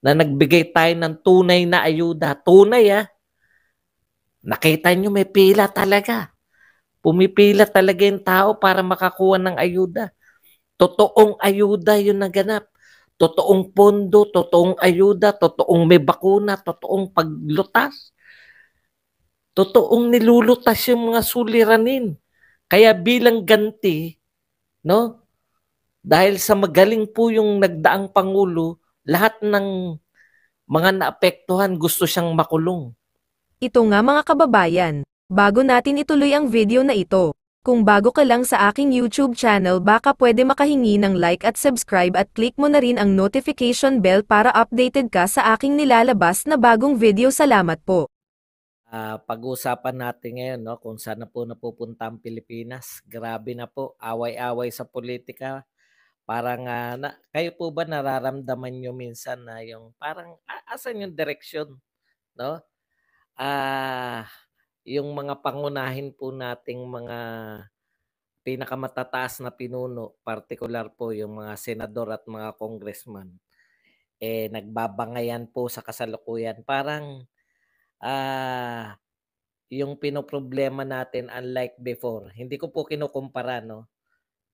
na nagbigay tayo ng tunay na ayuda. Tunay nakita nyo may pila talaga. Pumipila talaga yung tao para makakuha ng ayuda. Totoong ayuda yung naganap. Totoong pondo, totoong ayuda, totoong may bakuna, totoong paglutas. Totoong nilulutas yung mga suliranin. Kaya bilang ganti, no? Dahil sa magaling po yung nagdaang Pangulo, lahat ng mga naapektuhan gusto siyang makulong. Ito nga mga kababayan, bago natin ituloy ang video na ito, kung bago ka lang sa aking YouTube channel baka pwede makahingi ng like at subscribe at click mo na rin ang notification bell para updated ka sa aking nilalabas na bagong video. Salamat po. Pag-uusapan natin ngayon kung saan na po napupunta ang Pilipinas. Grabe na po, away-away sa politika. Parang kayo po ba nararamdaman nyo minsan na yung parang asan yung direksyon, no? Yung mga pangunahin po nating mga pinakamatataas na pinuno, partikular po yung mga senador at mga congressman, nagbabangayan po sa kasalukuyan. Parang yung pinoproblema natin unlike before, hindi ko po kinukumpara, no?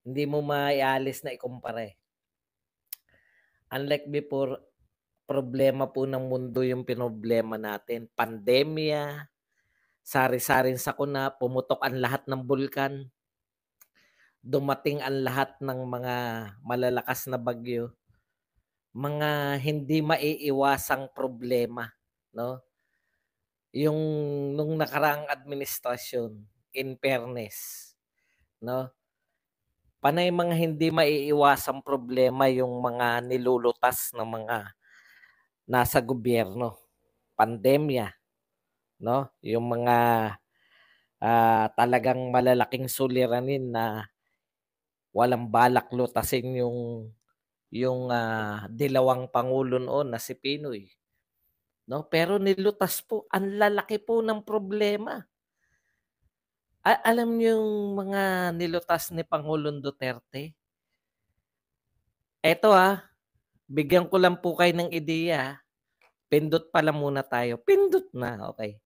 Hindi mo maialis na ikumpara eh. Unlike before, problema po ng mundo yung pinoblema natin. Pandemya, sari-saring sakuna, pumutok ang lahat ng bulkan, dumating ang lahat ng mga malalakas na bagyo, mga hindi maiiwasang problema, no? Yung nung nakaraang administrasyon, in fairness, no? Panay mga hindi maiiwasang problema yung mga nilulutas ng mga nasa gobyerno. Pandemya, no? Yung mga talagang malalaking suliranin na walang balak lutasin yung dilawang pangulo noon na si Pinoy, no? Pero nilutas po, ang lalaki po ng problema. Alam niyo yung mga nilutas ni Pangulong Duterte? Eto bigyan ko lang po kayo ng ideya. Pindot pala muna tayo. Pindot na, okay.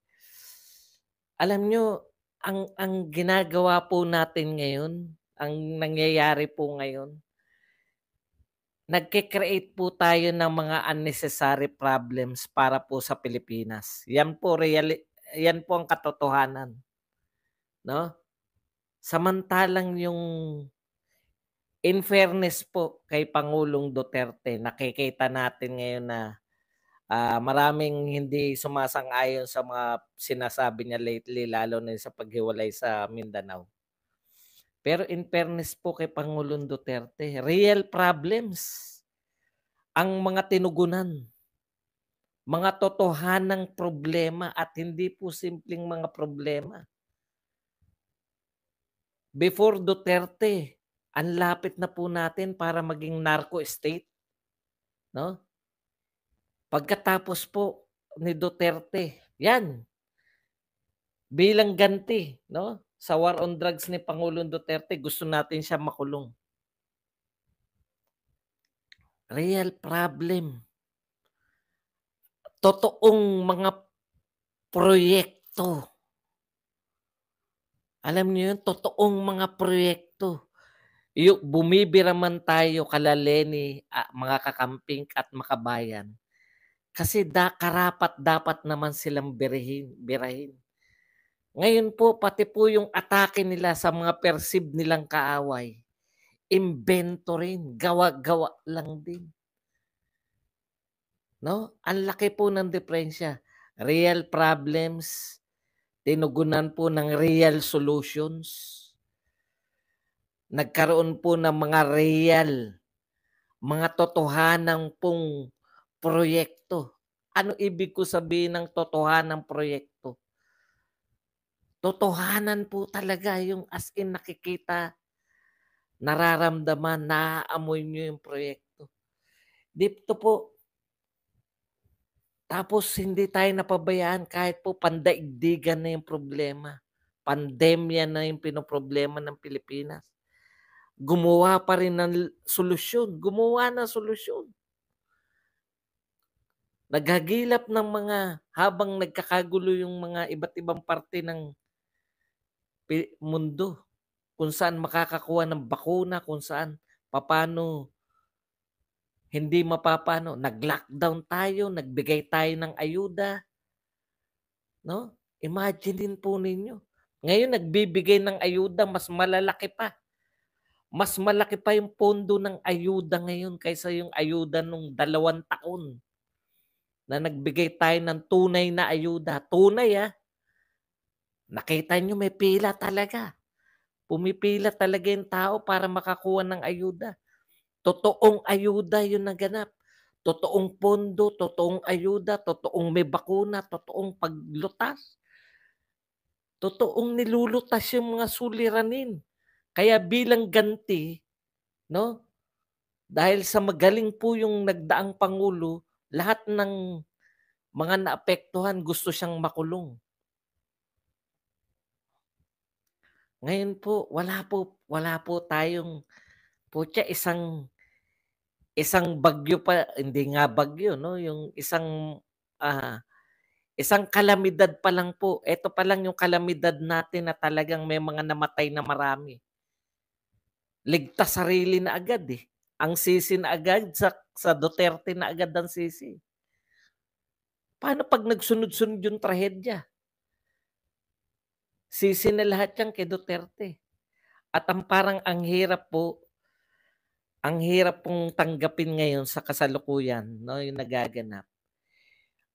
Alam nyo, ang ginagawa po natin ngayon, ang nangyayari po ngayon, nagke-create po tayo ng mga unnecessary problems para po sa Pilipinas. Yan po ang katotohanan, no? Samantalang yung in fairness po kay Pangulong Duterte, nakikita natin ngayon na maraming hindi sumasang-ayon sa mga sinasabi niya lately, lalo na sa paghiwalay sa Mindanao. Pero in fairness po kay Pangulong Duterte, real problems ang mga tinugunan. Mga totohanang problema at hindi po simpleng mga problema. Before Duterte, ang lapit na po natin para maging narco state, no? Pagkatapos po ni Duterte, yan, bilang ganti, no? Sa war on drugs ni Pangulong Duterte, gusto natin siya makulong. Real problem. Totoong mga proyekto. Alam niyo yun, totoong mga proyekto. Yung bumibira man tayo kalaleni, mga kakamping at makabayan. Kasi karapat dapat naman silang birahin. Ngayon po, pati po yung atake nila sa mga perceived nilang kaaway, imbento rin, gawa-gawa lang din. No? Ang laki po ng diferensya. Real problems, tinugunan po ng real solutions. Nagkaroon po ng mga real, mga totohanan pong proyekto. Ano ibig ko sabihin ng totohanan proyekto? Totohanan po talaga yung as in nakikita, nararamdaman, naaamoy nyo yung proyekto. Dito po, tapos hindi tayo napabayaan kahit po pandaigdigan na yung problema. Pandemya na yung pinoproblema ng Pilipinas. Gumawa pa rin ng solusyon. Gumawa ng solusyon. Naghagilap ng mga habang nagkakagulo yung mga iba't ibang parte ng mundo kung saan makakakuha ng bakuna, kung saan papaano hindi mapapano. Nag-lockdown tayo, nagbigay tayo ng ayuda, no? Imagine po ninyo. Ngayon nagbibigay ng ayuda mas malalaki pa. Mas malaki pa yung pondo ng ayuda ngayon kaysa yung ayuda nung 2 taon na nagbigay tayo ng tunay na ayuda. Tunay nakita nyo may pila talaga. Pumipila talaga yung tao para makakuha ng ayuda. Totoong ayuda yung naganap. Totoong pondo, totoong ayuda, totoong may bakuna, totoong paglutas. Totoong nilulutas yung mga suliranin. Kaya bilang ganti, no? Dahil sa magaling po yung nagdaang Pangulo, lahat ng mga naapektuhan gusto siyang makulong. Ngayon po, wala po tayong putya, isang bagyo pa, hindi nga bagyo, no? Yung isang kalamidad pa lang po. Ito pa lang yung kalamidad natin na talagang may mga namatay na marami. Ligtas sarili na agad eh. Ang sisi na agad sa Duterte na agad ang sisi. Paano pag nagsunod-sunod yung trahedya? Sisi na lahat yan kay Duterte. At parang ang hirap pong tanggapin ngayon sa kasalukuyan, no, yung nagaganap.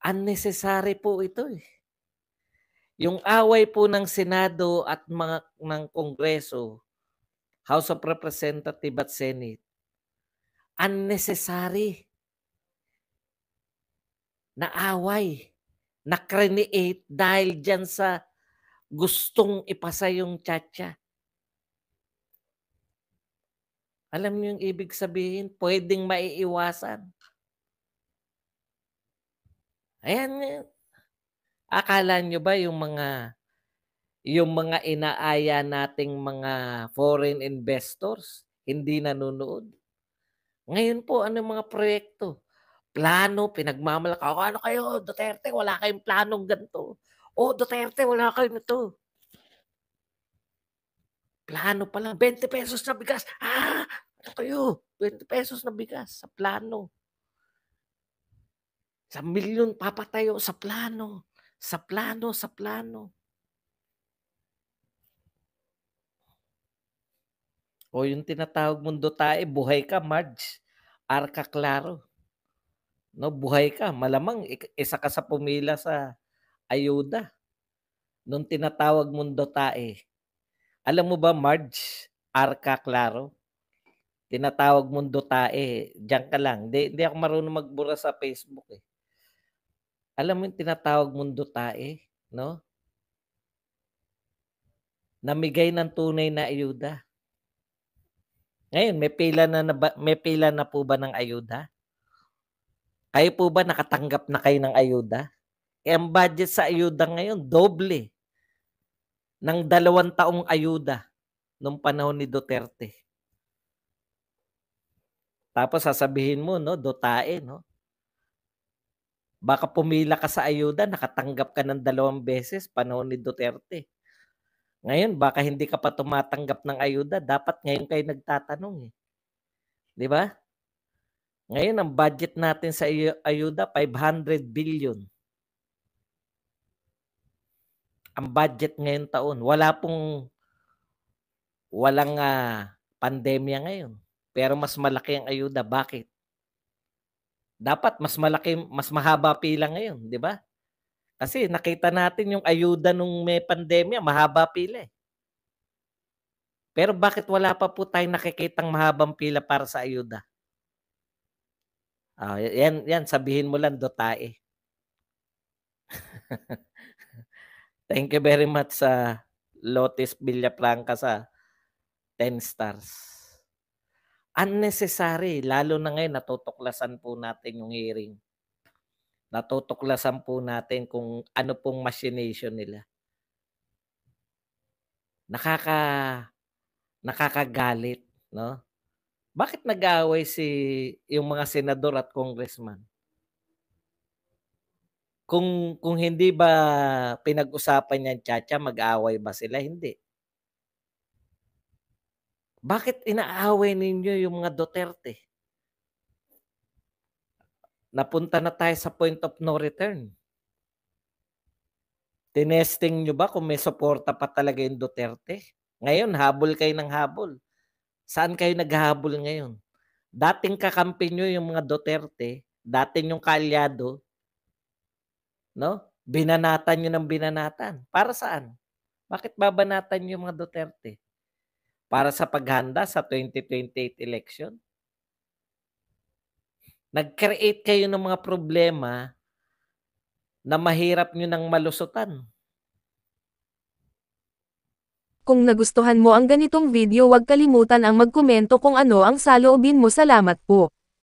Unnecessary po ito eh. Yung away po ng Senado at ng Kongreso, House of Representatives at Senate, unnecessary na away, na create dahil dyan sa gustong ipasa yung tiyatya. Alam niyo yung ibig sabihin, pwedeng maiiwasan. Ayan, akala nyo ba yung mga inaaya nating mga foreign investors hindi nanonood? Ngayon po, ano mga proyekto? Plano, pinagmamalaki. Ano kayo, Duterte, wala kayong planong ganito. Duterte, wala kayo nito. Plano pa lang, 20 pesos na bigas. Ano kayo? 20 pesos na bigas sa plano. Sa milyon papatayo sa plano. Sa plano. Yung tinatawag mong dotae, buhay ka, Marge. Arca Claro. No, buhay ka. Malamang isa ka sa pumila sa ayuda. Nung tinatawag mong dotae. Alam mo ba, Marge? Arca Claro. Tinatawag mong dotae. Diyan ka lang. Hindi ako marunong magbura sa Facebook eh. Alam mo yung tinatawag mong dotae, no? Namigay ng tunay na ayuda. Ngayon, may pila na po ba ng ayuda? Kayo po ba nakatanggap na kayo ng ayuda? Ang budget sa ayuda ngayon, doble ng 2 taong ayuda nung panahon ni Duterte. Tapos sasabihin mo, no, dotae, no? Baka pumila ka sa ayuda, nakatanggap ka ng 2 beses panahon ni Duterte. Ngayon, baka hindi ka pa tumatanggap ng ayuda, dapat ngayon kayo nagtatanong eh. 'Di ba? Ngayon, ang budget natin sa ayuda, 500 billion. Ang budget ngayon taon. Walang pandemya ngayon. Pero mas malaki ang ayuda. Bakit? Dapat mas mahaba pila ngayon, di ba? Kasi nakita natin yung ayuda nung may pandemya, mahaba pila eh. Pero bakit wala pa po tayong nakikitang mahabang pila para sa ayuda? Yan, sabihin mo lang, dotae. Thank you very much sa Lotis Villafranca sa 10 stars. Unnecessary, lalo na ngayon natutuklasan po natin yung hearing. Natutuklasan po natin kung ano pong machination nila. Nakakagalit, no? Bakit nag-aaway yung mga senador at congressman? Kung hindi ba pinag-usapan niyan, Chacha, mag-aaway ba sila? Hindi. Bakit inaaway ninyo yung mga Duterte? Napunta na tayo sa point of no return. Tinesting nyo ba kung may suporta pa talaga yung Duterte? Ngayon, habol kayo ng habol. Saan kayo naghahabol ngayon? Dating kakampi nyo yung mga Duterte, dating yung kaalyado, no? Binanatan nyo ng binanatan. Para saan? Bakit babanatan nyo yung mga Duterte? Para sa paghanda sa 2028 election? Nag-create kayo ng mga problema na mahirap nyo nang malusutan. Kung nagustuhan mo ang ganitong video, huwag kalimutan ang magkomento kung ano ang saloobin mo. Salamat po.